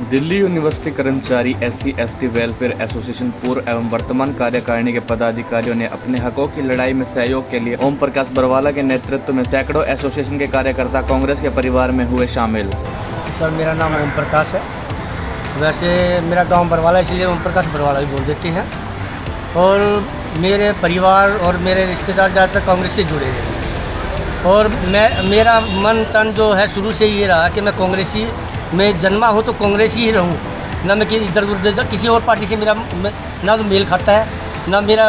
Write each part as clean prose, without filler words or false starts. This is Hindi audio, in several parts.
दिल्ली यूनिवर्सिटी कर्मचारी SC/ST वेलफेयर एसोसिएशन पूर्व एवं वर्तमान कार्यकारिणी के पदाधिकारियों ने अपने हकों की लड़ाई में सहयोग के लिए ओम प्रकाश बरवाला के नेतृत्व में सैकड़ों एसोसिएशन के कार्यकर्ता कांग्रेस के परिवार में हुए शामिल। सर, मेरा नाम ओम प्रकाश है। वैसे मेरा गांव बरवाला, इसलिए ओम प्रकाश बरवाला भी बोल देते हैं। और मेरे परिवार और मेरे रिश्तेदार ज़्यादातर कांग्रेस से जुड़े रहे और मेरा मन तन जो है शुरू से ये रहा कि मैं कांग्रेसी में जन्मा हूँ तो कांग्रेस ही रहूँ, ना मैं इधर उधर किसी और पार्टी से मेरा ना तो मेल खाता है, ना मेरा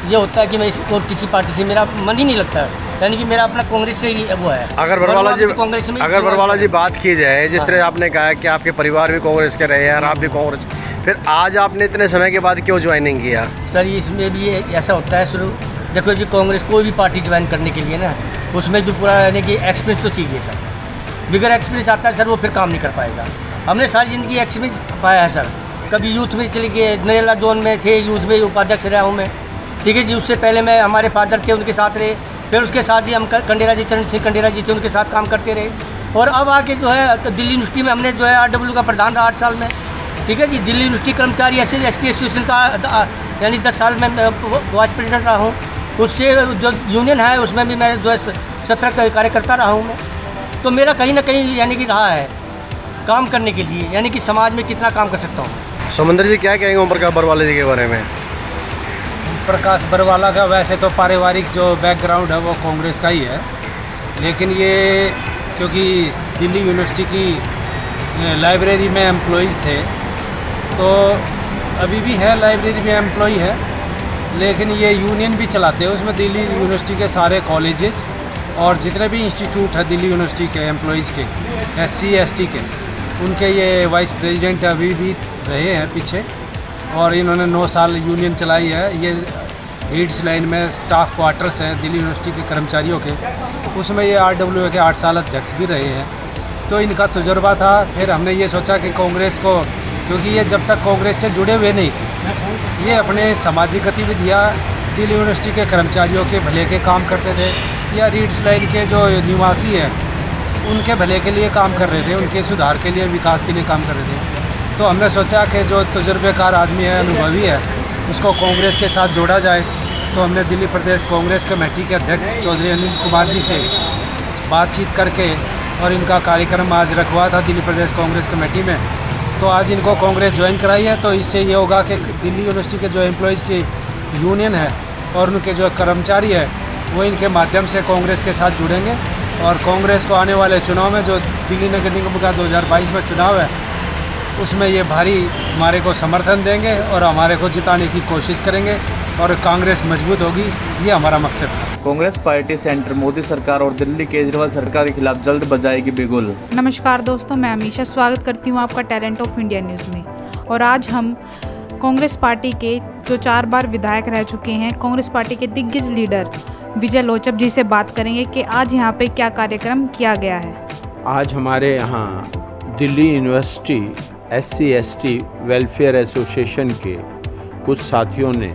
ये होता है कि मैं और किसी पार्टी से मेरा मन ही नहीं लगता है। यानी कि मेरा अपना कांग्रेस से ही वो है। अगर बरवाला जी कांग्रेस में बात की जाए, जिस तरह आपने कहा कि आपके परिवार भी कांग्रेस के रहे हैं और आप भी कांग्रेस, फिर आज आपने इतने समय के बाद क्यों ज्वाइनिंग किया? सर, इसमें भी ऐसा होता है शुरू, देखो जी, कांग्रेस कोई भी पार्टी ज्वाइन करने के लिए ना, उसमें भी पूरा यानी कि एक्सपीरियंस तो चाहिए सर। बगैर एक्सपीरियंस आता है सर, वो फिर काम नहीं कर पाएगा। हमने सारी ज़िंदगी एक्सपीरियंस पाया है सर। कभी यूथ में चले गए, नरेला जोन में थे, यूथ में उपाध्यक्ष रहा हूँ मैं, ठीक है जी। उससे पहले मैं हमारे फादर थे, उनके साथ रहे। फिर उसके साथ ही हम कंडेरा जी, चरण सिंह कंडेरा जी थे, उनके साथ काम करते रहे। और अब आके जो है दिल्ली यूनिवर्सिटी में हमने जो है RW का प्रधान रहा 8 साल में, ठीक है जी। दिल्ली यूनिवर्सिटी कर्मचारी SC/ST एसोसिएशन का यानी 10 साल में वाइस प्रेसिडेंट रहा हूँ। उससे जो यूनियन है उसमें भी मैं जो है 17 कार्यकर्ता रहा हूँ मैं। तो मेरा कहीं ना कहीं यानी कि रहा है काम करने के लिए, यानी कि समाज में कितना काम कर सकता हूँ। सुमंदर जी, क्या कहेंगे ओम प्रकाश बरवाला जी के बारे में? प्रकाश बरवाला का वैसे तो पारिवारिक जो बैकग्राउंड है वो कांग्रेस का ही है, लेकिन ये क्योंकि दिल्ली यूनिवर्सिटी की लाइब्रेरी में एम्प्लॉइज़ थे, तो अभी भी है लाइब्रेरी में एम्प्लॉई है, लेकिन ये यूनियन भी चलाते हैं उसमें। दिल्ली यूनिवर्सिटी के सारे कॉलेजेस और जितने भी इंस्टीट्यूट है दिल्ली यूनिवर्सिटी के एम्प्लॉइज़ के SC/ST के, उनके ये वाइस प्रेसिडेंट अभी भी रहे हैं पीछे। और इन्होंने 9 साल यूनियन चलाई है। ये रीड्स लाइन में स्टाफ क्वार्टर्स हैं दिल्ली यूनिवर्सिटी के कर्मचारियों के, उसमें ये RWA के 8 साल अध्यक्ष भी रहे हैं। तो इनका तजुर्बा था। फिर हमने ये सोचा कि कांग्रेस को, क्योंकि ये जब तक कांग्रेस से जुड़े हुए नहीं थे, ये अपने सामाजिक गतिविधियाँ दिल्ली यूनिवर्सिटी के कर्मचारियों के भले के काम करते थे, या रीड्स लाइन के जो निवासी हैं उनके भले के लिए काम कर रहे थे, उनके सुधार के लिए, विकास के लिए काम कर रहे थे। तो हमने सोचा कि जो तजुर्बेकार आदमी है, अनुभवी है, उसको कांग्रेस के साथ जोड़ा जाए। तो हमने दिल्ली प्रदेश कांग्रेस कमेटी के अध्यक्ष चौधरी अनिल कुमार जी से बातचीत करके और इनका कार्यक्रम आज रखवा था दिल्ली प्रदेश कांग्रेस कमेटी में। तो आज इनको कांग्रेस ज्वाइन कराई है। तो इससे ये होगा कि दिल्ली यूनिवर्सिटी के जो एम्प्लॉइज़ की यूनियन है और उनके जो कर्मचारी है, वो इनके माध्यम से कांग्रेस के साथ जुड़ेंगे। और कांग्रेस को आने वाले चुनाव में, जो दिल्ली नगर निगम का 2022 में चुनाव है, उसमें ये भारी हमारे को समर्थन देंगे और हमारे को जिताने की कोशिश करेंगे और कांग्रेस मजबूत होगी, ये हमारा मकसद है। कांग्रेस पार्टी सेंटर मोदी सरकार और दिल्ली केजरीवाल सरकार के खिलाफ जल्द बजाएगी बिगुल। नमस्कार दोस्तों, मैं अमीशा स्वागत करती हूँ आपका टैलेंट ऑफ इंडिया न्यूज़ में। और आज हम कांग्रेस पार्टी के जो 4 बार विधायक रह चुके हैं, कांग्रेस पार्टी के दिग्गज लीडर विजय लोचप जी से बात करेंगे कि आज यहाँ पे क्या कार्यक्रम किया गया है। आज हमारे यहाँ Delhi university SC/ST welfare association के कुछ साथियों ने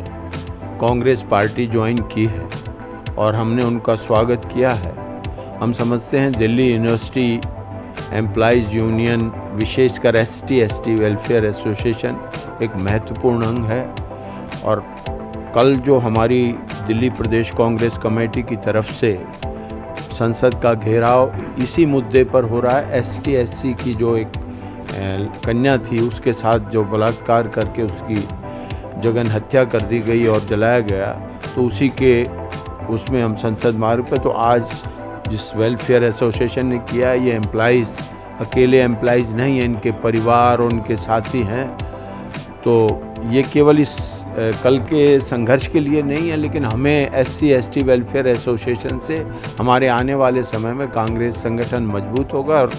कांग्रेस पार्टी ज्वाइन की है और हमने उनका स्वागत किया है। हम समझते हैं दिल्ली यूनिवर्सिटी एम्प्लॉइज़ यूनियन, विशेषकर SC/ST वेलफेयर एसोसिएशन एक महत्वपूर्ण अंग है। और कल जो हमारी दिल्ली प्रदेश कांग्रेस कमेटी की तरफ से संसद का घेराव इसी मुद्दे पर हो रहा है, ST/SC की जो एक कन्या थी उसके साथ जो बलात्कार करके उसकी जघन्य हत्या कर दी गई और जलाया गया, तो उसी के उसमें हम संसद मार्ग पे, तो आज जिस वेलफेयर एसोसिएशन ने किया है, ये एम्प्लॉइज़ अकेले एम्प्लॉइज़ नहीं हैं, इनके परिवार और उनके साथी हैं। तो ये केवल इस कल के संघर्ष के लिए नहीं है, लेकिन हमें SC/ST वेलफेयर एसोसिएशन से हमारे आने वाले समय में कांग्रेस संगठन मजबूत होगा। और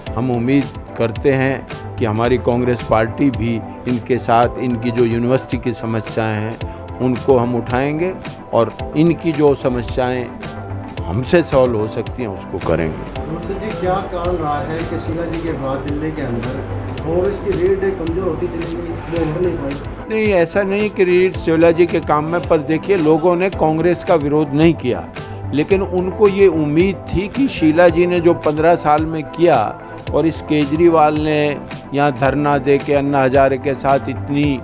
हम उम्मीद करते हैं कि हमारी कांग्रेस पार्टी भी इनके साथ, इनकी जो यूनिवर्सिटी की समस्याएं हैं उनको हम उठाएंगे और इनकी जो समस्याएं हमसे सॉल्व हो सकती हैं उसको करेंगे। जी, क्या कारण रहा है कि शीला जी के बाद दिल्ली के अंदर कांग्रेस की रीढ़ कमज़ोर होती चली गई, वो उभर नहीं पाई? नहीं, ऐसा नहीं कि रीढ़ शीला जी के काम में, पर देखिए लोगों ने कांग्रेस का विरोध नहीं किया, लेकिन उनको ये उम्मीद थी कि शीला जी ने जो 15 साल में किया और इस केजरीवाल ने यहाँ धरना दे के अन्ना हजारे के साथ इतनी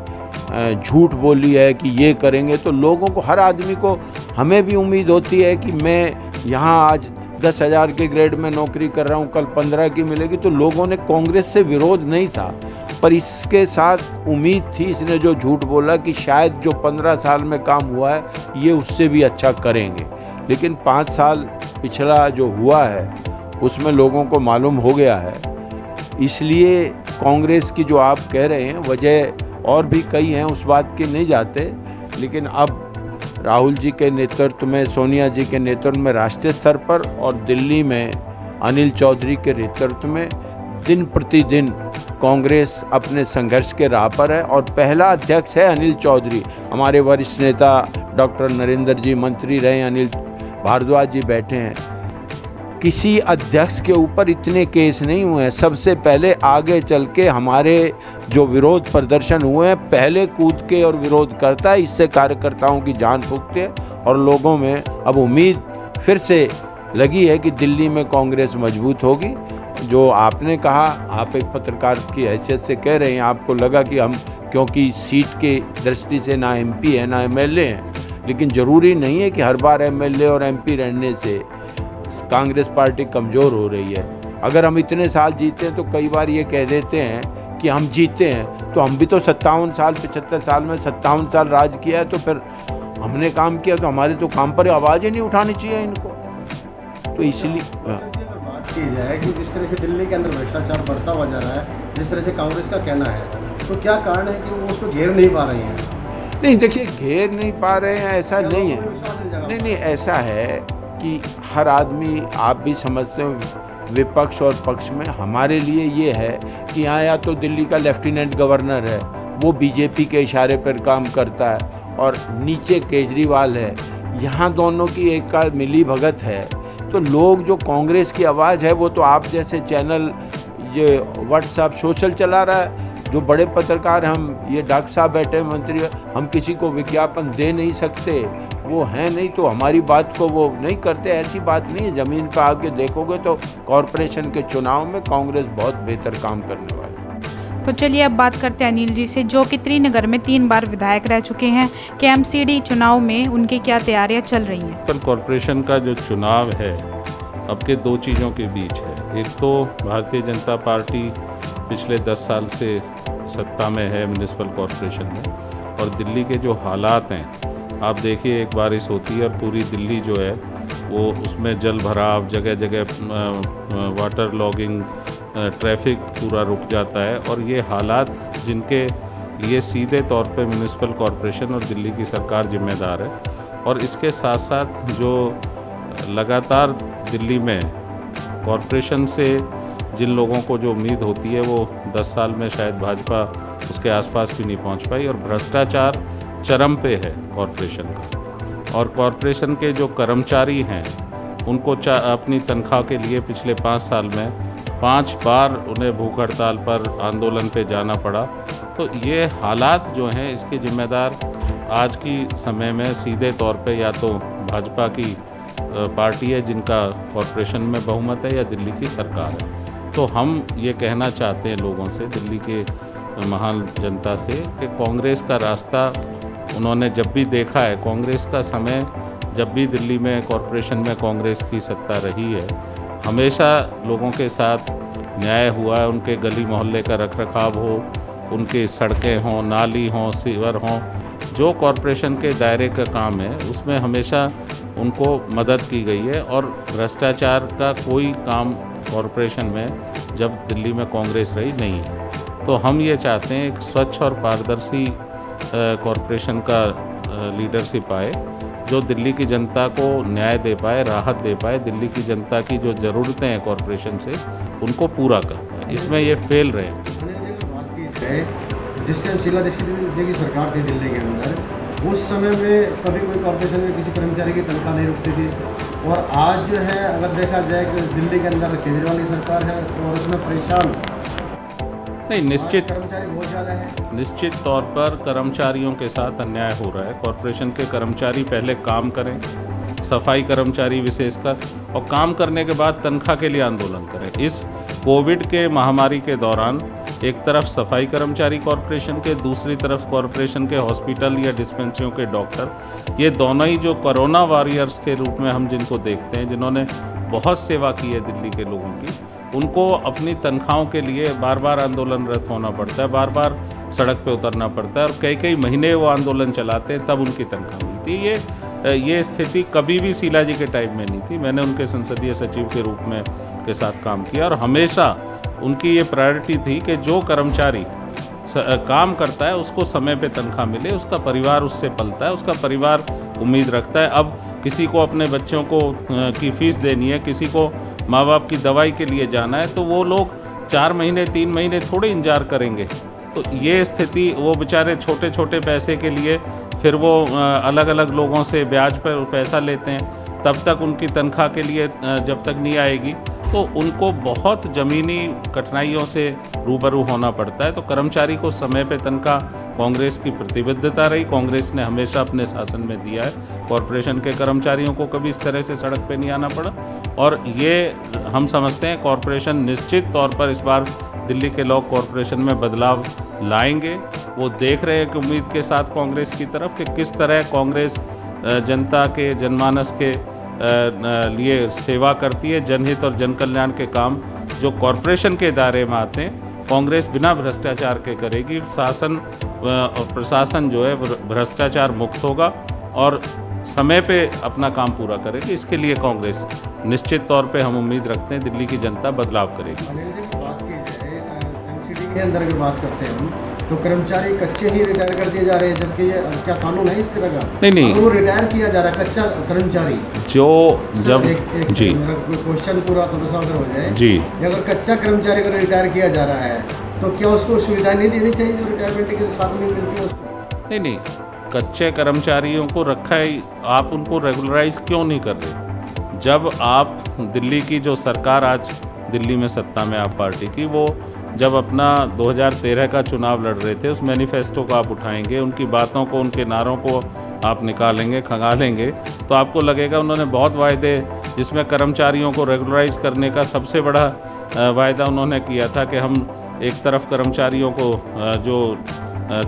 झूठ बोली है कि ये करेंगे, तो लोगों को, हर आदमी को, हमें भी उम्मीद होती है कि मैं यहाँ आज 10,000 के ग्रेड में नौकरी कर रहा हूँ, कल 15 की मिलेगी। तो लोगों ने कांग्रेस से विरोध नहीं था, पर इसके साथ उम्मीद थी, इसने जो झूठ बोला कि शायद जो 15 साल में काम हुआ है ये उससे भी अच्छा करेंगे। लेकिन 5 साल पिछला जो हुआ है उसमें लोगों को मालूम हो गया है। इसलिए कांग्रेस की जो आप कह रहे हैं वजह और भी कई हैं, उस बात की नहीं जाते, लेकिन अब राहुल जी के नेतृत्व में, सोनिया जी के नेतृत्व में राष्ट्रीय स्तर पर और दिल्ली में अनिल चौधरी के नेतृत्व में दिन प्रतिदिन कांग्रेस अपने संघर्ष के राह पर है। और पहला अध्यक्ष है अनिल चौधरी, हमारे वरिष्ठ नेता डॉक्टर नरेंद्र जी मंत्री रहे, अनिल भारद्वाज जी बैठे हैं। किसी अध्यक्ष के ऊपर इतने केस नहीं हुए हैं। सबसे पहले आगे चल के हमारे जो विरोध प्रदर्शन हुए हैं, पहले कूद के और विरोध करता है, इससे कार्यकर्ताओं की जान फूकते हैं। और लोगों में अब उम्मीद फिर से लगी है कि दिल्ली में कांग्रेस मजबूत होगी। जो आपने कहा, आप एक पत्रकार की हैसियत से कह रहे हैं, आपको लगा कि हम क्योंकि सीट के दृष्टि से ना MP है ना MLA हैं, लेकिन ज़रूरी नहीं है कि हर बार MLA और MP रहने से कांग्रेस पार्टी कमज़ोर हो रही है। अगर हम इतने साल जीते हैं तो कई बार ये कह देते हैं कि हम जीते हैं, तो हम भी तो 57 साल 75 साल में 57 साल राज किया है, तो फिर हमने काम किया, तो हमारे तो काम पर आवाज़ ही नहीं उठानी चाहिए इनको। तो इसलिए बात की जाए कि जिस तरह से दिल्ली के अंदर भ्रष्टाचार बढ़ता हुआ जा रहा है, जिस तरह से कांग्रेस का कहना है, तो क्या कारण है कि वो उसको घेर नहीं पा रही हैं? नहीं, देखिए, घेर नहीं पा रहे हैं ऐसा नहीं है। नहीं, ऐसा है कि हर आदमी, आप भी समझते हो, विपक्ष और पक्ष में हमारे लिए ये है कि यहाँ या तो दिल्ली का लेफ्टिनेंट गवर्नर है, वो बीजेपी के इशारे पर काम करता है, और नीचे केजरीवाल है, यहाँ दोनों की एक का मिली भगत है। तो लोग जो कांग्रेस की आवाज़ है वो तो आप जैसे चैनल, ये व्हाट्सएप, सोशल चला रहा है। जो बड़े पत्रकार, हम ये डॉक्टर साहब बैठे मंत्री, हम किसी को विज्ञापन दे नहीं सकते, वो हैं नहीं, तो हमारी बात को वो नहीं करते। ऐसी बात नहीं है, ज़मीन पर आके देखोगे तो कॉरपोरेशन के चुनाव में कांग्रेस बहुत बेहतर काम करने वाली है। तो चलिए अब बात करते हैं अनिल जी से, जो कि त्रिनगर में 3 बार विधायक रह चुके हैं। KMCD चुनाव में उनकी क्या तैयारियां चल रही हैं? पर कॉरपोरेशन का जो चुनाव है अब के 2 चीज़ों के बीच है। एक तो भारतीय जनता पार्टी पिछले 10 साल से सत्ता में है म्युनिसिपल कॉरपोरेशन में, और दिल्ली के जो हालात हैं, आप देखिए, एक बारिश होती है और पूरी दिल्ली जो है वो उसमें जल भराव, जगह जगह वाटर लॉगिंग, ट्रैफिक पूरा रुक जाता है। और ये हालात जिनके लिए सीधे तौर पे म्युनिसिपल कॉरपोरेशन और दिल्ली की सरकार जिम्मेदार है। और इसके साथ साथ जो लगातार दिल्ली में कॉरपोरेशन से जिन लोगों को जो उम्मीद होती है वो 10 साल में शायद भाजपा उसके आसपास भी नहीं पहुंच पाई, और भ्रष्टाचार चरम पे है कॉरपोरेशन का। और कॉरपोरेशन के जो कर्मचारी हैं उनको अपनी तनख्वाह के लिए पिछले 5 साल में 5 बार उन्हें भूख हड़ताल पर, आंदोलन पे जाना पड़ा। तो ये हालात जो हैं, इसके जिम्मेदार आज की समय में सीधे तौर पे या तो भाजपा की पार्टी है जिनका कॉरपोरेशन में बहुमत है, या दिल्ली की सरकार है। तो हम ये कहना चाहते हैं लोगों से, दिल्ली के महान जनता से, कि कांग्रेस का रास्ता उन्होंने जब भी देखा है, कांग्रेस का समय जब भी दिल्ली में कॉरपोरेशन में कांग्रेस की सत्ता रही है, हमेशा लोगों के साथ न्याय हुआ है। उनके गली मोहल्ले का रखरखाव हो, उनकी सड़कें हों, नाली हों, सीवर हों, जो कॉरपोरेशन के दायरे का काम है उसमें हमेशा उनको मदद की गई है। और भ्रष्टाचार का कोई काम कॉरपोरेशन में जब दिल्ली में कांग्रेस रही नहीं है। तो हम ये चाहते हैं एक स्वच्छ और पारदर्शी कॉरपोरेशन का लीडरशिप आए, जो दिल्ली की जनता को न्याय दे पाए, राहत दे पाए, दिल्ली की जनता की जो ज़रूरतें हैं कॉरपोरेशन से उनको पूरा कर पाए। इसमें ये फेल रहे हैं। बात की जाए, जिस टाइम शीला दीक्षित जी की सरकार थी दिल्ली के अंदर, उस समय में कभी कोई कॉरपोरेशन में किसी कर्मचारी की तनख्वाह नहीं रुकती थी। और आज जो है, अगर देखा जाए कि दिल्ली के अंदर केजरीवाल की सरकार है और उसमें परेशान नहीं, निश्चित कर्मचारी बहुत ज़्यादा है। निश्चित तौर पर कर्मचारियों के साथ अन्याय हो रहा है। कॉरपोरेशन के कर्मचारी पहले काम करें, सफाई कर्मचारी विशेषकर, और काम करने के बाद तनख्वाह के लिए आंदोलन करें। इस कोविड के महामारी के दौरान एक तरफ सफाई कर्मचारी कॉरपोरेशन के, दूसरी तरफ कॉरपोरेशन के हॉस्पिटल या डिस्पेंसरियों के डॉक्टर, ये दोनों ही जो कोरोना वॉरियर्स के रूप में हम जिनको देखते हैं, जिन्होंने बहुत सेवा की है दिल्ली के लोगों की, उनको अपनी तनख्वाहों के लिए बार बार आंदोलनरत होना पड़ता है, बार बार सड़क पे उतरना पड़ता है और कई कई महीने वो आंदोलन चलाते हैं, तब उनकी तनख्वाह मिलती है। ये स्थिति कभी भी शीला जी के टाइम में नहीं थी। मैंने उनके संसदीय सचिव के रूप में के साथ काम किया और हमेशा उनकी ये प्रायोरिटी थी कि जो कर्मचारी काम करता है उसको समय पे तनख्वाह मिले, उसका परिवार उससे पलता है, उसका परिवार उम्मीद रखता है। अब किसी को अपने बच्चों को की फ़ीस देनी है, किसी को माँ बाप की दवाई के लिए जाना है, तो वो लोग 4 महीने 3 महीने थोड़े इंतजार करेंगे। तो ये स्थिति, वो बेचारे छोटे छोटे पैसे के लिए फिर वो अलग अलग लोगों से ब्याज पर पैसा लेते हैं, तब तक उनकी तनख्वाह के लिए जब तक नहीं आएगी तो उनको बहुत ज़मीनी कठिनाइयों से रूबरू होना पड़ता है। तो कर्मचारी को समय पे तनख्वाह कांग्रेस की प्रतिबद्धता रही, कांग्रेस ने हमेशा अपने शासन में दिया है। कॉरपोरेशन के कर्मचारियों को कभी इस तरह से सड़क पे नहीं आना पड़ा और ये हम समझते हैं कॉरपोरेशन निश्चित तौर पर इस बार दिल्ली के लोग कॉरपोरेशन में बदलाव लाएंगे। वो देख रहे हैं कि उम्मीद के साथ कांग्रेस की तरफ कि किस तरह कांग्रेस जनता के जनमानस के लिए सेवा करती है। जनहित और जन कल्याण के काम जो कॉरपोरेशन के दायरे में आते हैं कांग्रेस बिना भ्रष्टाचार के करेगी। शासन और प्रशासन जो है भ्रष्टाचार मुक्त होगा और समय पे अपना काम पूरा करेगी। इसके लिए कांग्रेस निश्चित तौर पे हम उम्मीद रखते हैं दिल्ली की जनता बदलाव करेगी। अनिल जी, बात की जाए एमसीडी के अंदर अगर बात करते हैं हम, तो कर्मचारी कच्चे ही रिटायर कर दिए जा रहे हैं, जबकि ये क्या कानून है इस तरह का? नहीं, वो रिटायर किया जा रहा है कच्चा कर्मचारी जो जब एक जी मेरा क्वेश्चन पूरा थोड़ा सा अगर हो जाए जी, अगर कच्चा कर्मचारी अगर रिटायर किया जा रहा है तो क्या उसको सुविधा नहीं देनी चाहिए जो रिटायरमेंट के साथ में मिलती है उसको? नहीं, कच्चे कर्मचारियों को रखा है, आप उनको रेगुलराइज क्यों नहीं कर रहे? जब आप दिल्ली की जो सरकार आज दिल्ली में सत्ता में आप पार्टी की, वो जब अपना 2013 का चुनाव लड़ रहे थे, उस मैनिफेस्टो को आप उठाएंगे, उनकी बातों को, उनके नारों को आप निकालेंगे, खंगालेंगे, तो आपको लगेगा उन्होंने बहुत वायदे, जिसमें कर्मचारियों को रेगुलराइज करने का सबसे बड़ा वायदा उन्होंने किया था कि हम एक तरफ कर्मचारियों को जो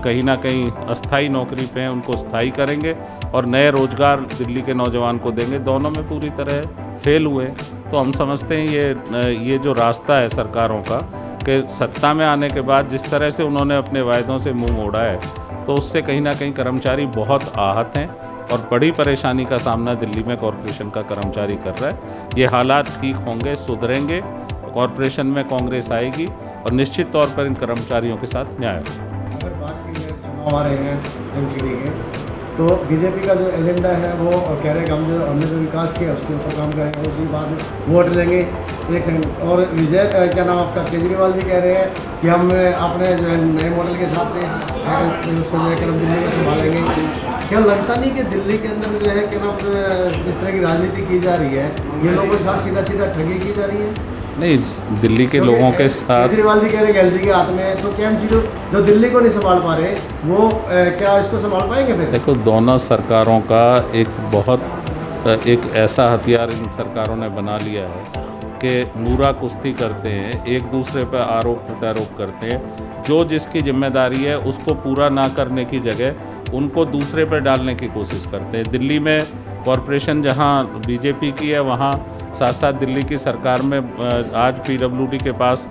कहीं ना कहीं अस्थाई नौकरी पे हैं उनको स्थायी करेंगे और नए रोजगार दिल्ली के नौजवान को देंगे। दोनों में पूरी तरह फेल हुए। तो हम समझते हैं ये जो रास्ता है सरकारों का कि सत्ता में आने के बाद जिस तरह से उन्होंने अपने वायदों से मुंह मोड़ा है, तो उससे कहीं ना कहीं कर्मचारी बहुत आहत हैं और बड़ी परेशानी का सामना दिल्ली में कॉरपोरेशन का कर्मचारी कर रहा है। ये हालात ठीक होंगे, सुधरेंगे, कॉरपोरेशन में कांग्रेस आएगी और निश्चित तौर पर इन कर्मचारियों के साथ न्याय होगा। अगर बात की जाए चुनाव आ रहे हैं एमसीडी के, तो बीजेपी का जो एजेंडा है वो कह रहे हैं कि हमने जो विकास किया उसके ऊपर काम करेंगे, उसके बाद वोट लेंगे। एक सेकंड, और विजय क्या नाम आपका, केजरीवाल जी कह रहे हैं कि हम अपने जो है नए मॉडल के साथ उसको जो है कि दिल्ली को संभालेंगे। क्या लगता नहीं कि दिल्ली के अंदर जो है कि नाम जिस तरह की राजनीति की जा रही है, ये लोगों के साथ सीधा सीधा ठगी की जा रही है? नहीं, दिल्ली के लोगों के साथ केजरीवाल जी कह रहे हैं एलजी के हाथ में है, तो क्या एमसीडी जो दिल्ली को नहीं संभाल पा रहे वो क्या इसको संभाल पाएंगे फिर? देखो, दोनों सरकारों का एक ऐसा हथियार इन सरकारों ने बना लिया है कि मूरा कुश्ती करते हैं, एक दूसरे पर आरोप प्रत्यारोप करते हैं। जो जिसकी जिम्मेदारी है उसको पूरा ना करने की जगह उनको दूसरे पर डालने की कोशिश करते हैं। दिल्ली में कॉरपोरेशन जहां बीजेपी की है, वहां साथ साथ दिल्ली की सरकार में आज पीडब्ल्यूडी के पास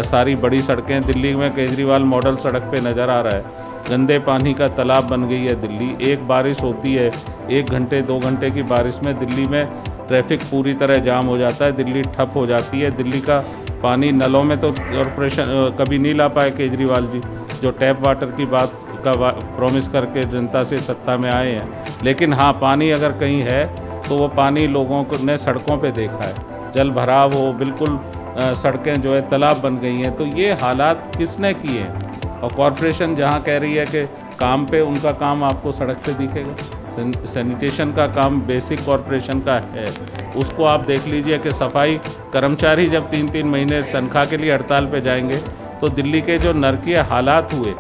सारी बड़ी सड़कें, दिल्ली में केजरीवाल मॉडल सड़क पे नज़र आ रहा है। गंदे पानी का तालाब बन गई है दिल्ली। एक बारिश होती है, 1 घंटे 2 घंटे की बारिश में दिल्ली में ट्रैफिक पूरी तरह जाम हो जाता है, दिल्ली ठप हो जाती है। दिल्ली का पानी नलों में तो कॉरपोरेशन कभी नहीं ला पाए केजरीवाल जी, जो टैप वाटर की बात का प्रॉमिस करके जनता से सत्ता में आए हैं। लेकिन हाँ, पानी अगर कहीं है तो वो पानी लोगों को ने सड़कों पे देखा है, जल भराव हो, बिल्कुल सड़कें जो है तालाब बन गई हैं। तो ये हालात किसने किए हैं? और कॉरपोरेशन जहाँ कह रही है कि काम पे, उनका काम आपको सड़क पे दिखेगा। सैनिटेशन का काम बेसिक कॉरपोरेशन का है, उसको आप देख लीजिए कि सफाई कर्मचारी जब 3-3 महीने तनख्वाह के लिए हड़ताल पे जाएंगे तो दिल्ली के जो नरकीय हालात हुए,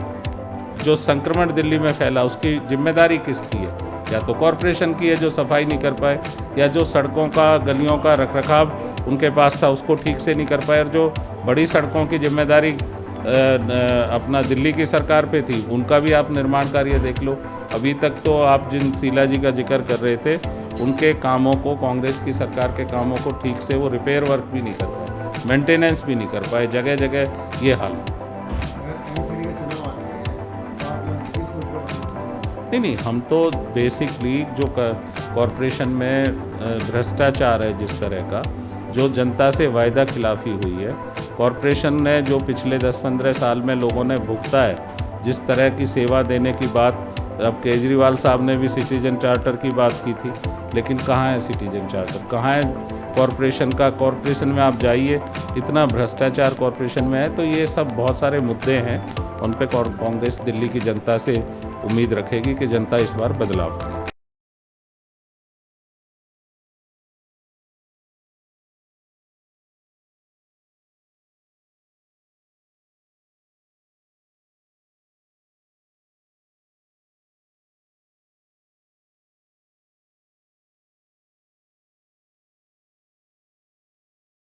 जो संक्रमण दिल्ली में फैला, उसकी जिम्मेदारी किसकी है? या तो कॉरपोरेशन की है जो सफाई नहीं कर पाए, या जो सड़कों का, गलियों का रखरखाव उनके पास था उसको ठीक से नहीं कर पाए, और जो बड़ी सड़कों की जिम्मेदारी अपना दिल्ली की सरकार पे थी, उनका भी आप निर्माण कार्य देख लो। अभी तक तो आप जिन शीला जी का जिक्र कर रहे थे, उनके कामों को, कांग्रेस की सरकार के कामों को ठीक से वो रिपेयर वर्क भी नहीं कर पाए, मेंटेनेंस भी नहीं कर पाए, जगह जगह ये हाल है। नहीं, हम तो बेसिकली जो कॉरपोरेशन में भ्रष्टाचार है जिस तरह का, जो जनता से वायदा खिलाफी हुई है, कॉरपोरेशन ने जो पिछले 10-15 साल में लोगों ने भुगता है, जिस तरह की सेवा देने की बात, अब केजरीवाल साहब ने भी सिटीजन चार्टर की बात की थी, लेकिन कहाँ है सिटीजन चार्टर, कहाँ है कॉरपोरेशन का? कॉरपोरेशन में आप जाइए, इतना भ्रष्टाचार कॉरपोरेशन में है। तो ये सब बहुत सारे मुद्दे हैं, उन पे कांग्रेस दिल्ली की जनता से उम्मीद रखेगी कि जनता इस बार बदलाव करेगी।